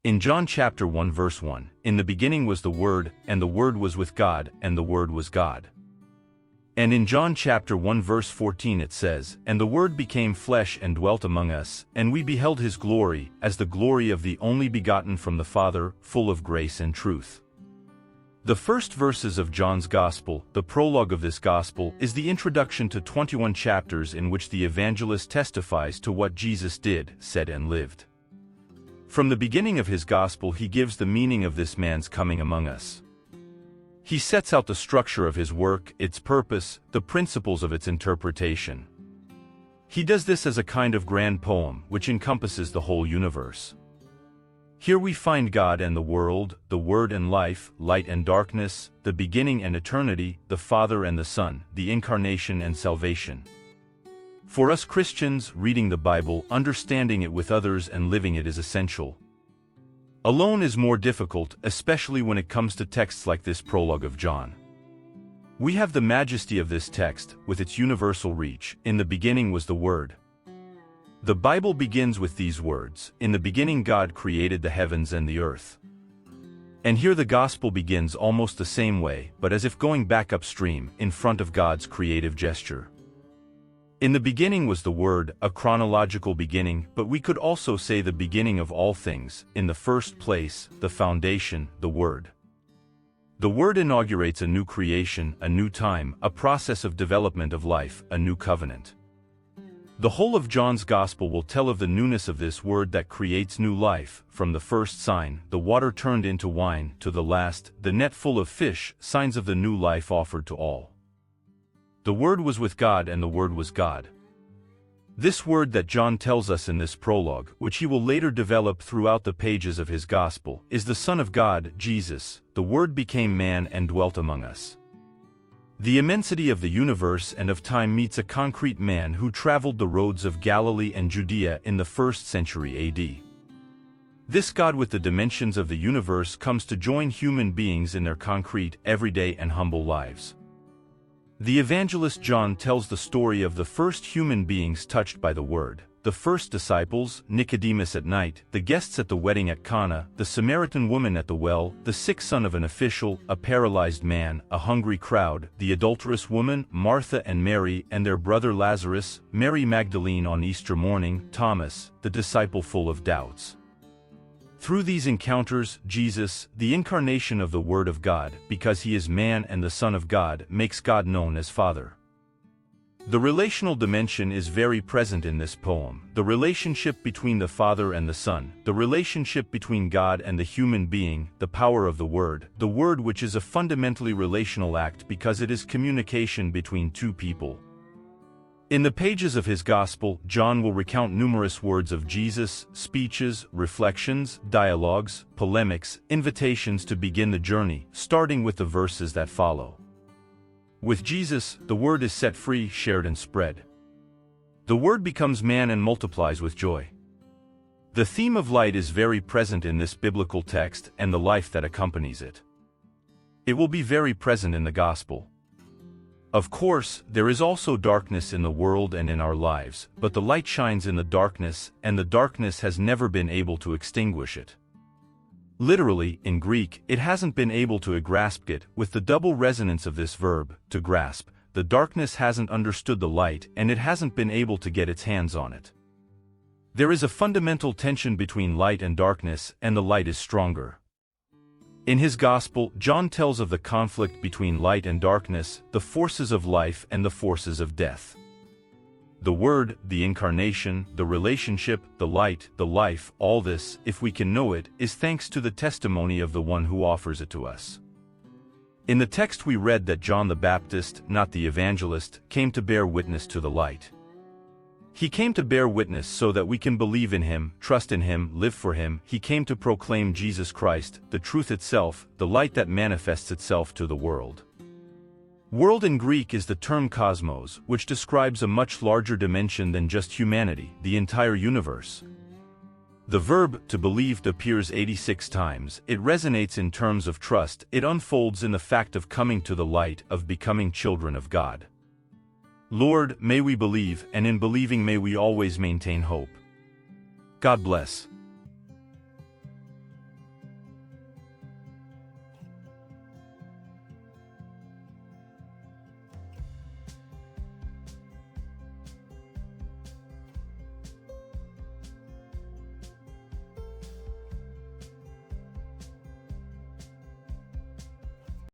In John chapter 1 verse 1, "In the beginning was the Word, and the Word was with God, and the Word was God." And in John chapter 1 verse 14 it says, "And the Word became flesh and dwelt among us, and we beheld his glory, as the glory of the only begotten from the Father, full of grace and truth." The first verses of John's Gospel, the prologue of this Gospel, is the introduction to 21 chapters in which the evangelist testifies to what Jesus did, said and lived. From the beginning of his Gospel he gives the meaning of this man's coming among us. He sets out the structure of his work, its purpose, the principles of its interpretation. He does this as a kind of grand poem which encompasses the whole universe. Here we find God and the world, the Word and life, light and darkness, the beginning and eternity, the Father and the Son, the Incarnation and salvation. For us Christians, reading the Bible, understanding it with others and living it is essential. Alone is more difficult, especially when it comes to texts like this prologue of John. We have the majesty of this text, with its universal reach. "In the beginning was the Word." The Bible begins with these words, "In the beginning God created the heavens and the earth." And here the Gospel begins almost the same way, but as if going back upstream, in front of God's creative gesture. In the beginning was the Word, a chronological beginning, but we could also say the beginning of all things, in the first place, the foundation, the Word. The Word inaugurates a new creation, a new time, a process of development of life, a new covenant. The whole of John's Gospel will tell of the newness of this Word that creates new life, from the first sign, the water turned into wine, to the last, the net full of fish, signs of the new life offered to all. The Word was with God and the Word was God. This Word that John tells us in this prologue, which he will later develop throughout the pages of his Gospel, is the Son of God, Jesus. The Word became man and dwelt among us. The immensity of the universe and of time meets a concrete man who traveled the roads of Galilee and Judea in the 1st century AD. This God with the dimensions of the universe comes to join human beings in their concrete, everyday and humble lives. The evangelist John tells the story of the first human beings touched by the Word. The first disciples, Nicodemus at night, the guests at the wedding at Cana, the Samaritan woman at the well, the sick son of an official, a paralyzed man, a hungry crowd, the adulterous woman, Martha and Mary, and their brother Lazarus, Mary Magdalene on Easter morning, Thomas, the disciple full of doubts. Through these encounters, Jesus, the incarnation of the Word of God, because he is man and the Son of God, makes God known as Father. The relational dimension is very present in this poem, the relationship between the Father and the Son, the relationship between God and the human being, the power of the Word which is a fundamentally relational act because it is communication between two people. In the pages of his Gospel, John will recount numerous words of Jesus, speeches, reflections, dialogues, polemics, invitations to begin the journey, starting with the verses that follow. With Jesus, the Word is set free, shared and spread. The Word becomes man and multiplies with joy. The theme of light is very present in this biblical text and the life that accompanies it. It will be very present in the Gospel. Of course, there is also darkness in the world and in our lives, but the light shines in the darkness, and the darkness has never been able to extinguish it. Literally, in Greek, it hasn't been able to grasp it, with the double resonance of this verb, to grasp. The darkness hasn't understood the light, and it hasn't been able to get its hands on it. There is a fundamental tension between light and darkness, and the light is stronger. In his Gospel, John tells of the conflict between light and darkness, the forces of life and the forces of death. The Word, the incarnation, the relationship, the light, the life, all this, if we can know it, is thanks to the testimony of the one who offers it to us. In the text we read that John the Baptist, not the evangelist, came to bear witness to the light. He came to bear witness so that we can believe in him, trust in him, live for him. He came to proclaim Jesus Christ, the truth itself, the light that manifests itself to the world. World in Greek is the term cosmos, which describes a much larger dimension than just humanity, the entire universe. The verb, to believe, appears 86 times. It resonates in terms of trust. It unfolds in the fact of coming to the light, of becoming children of God. Lord, may we believe, and in believing may we always maintain hope. God bless.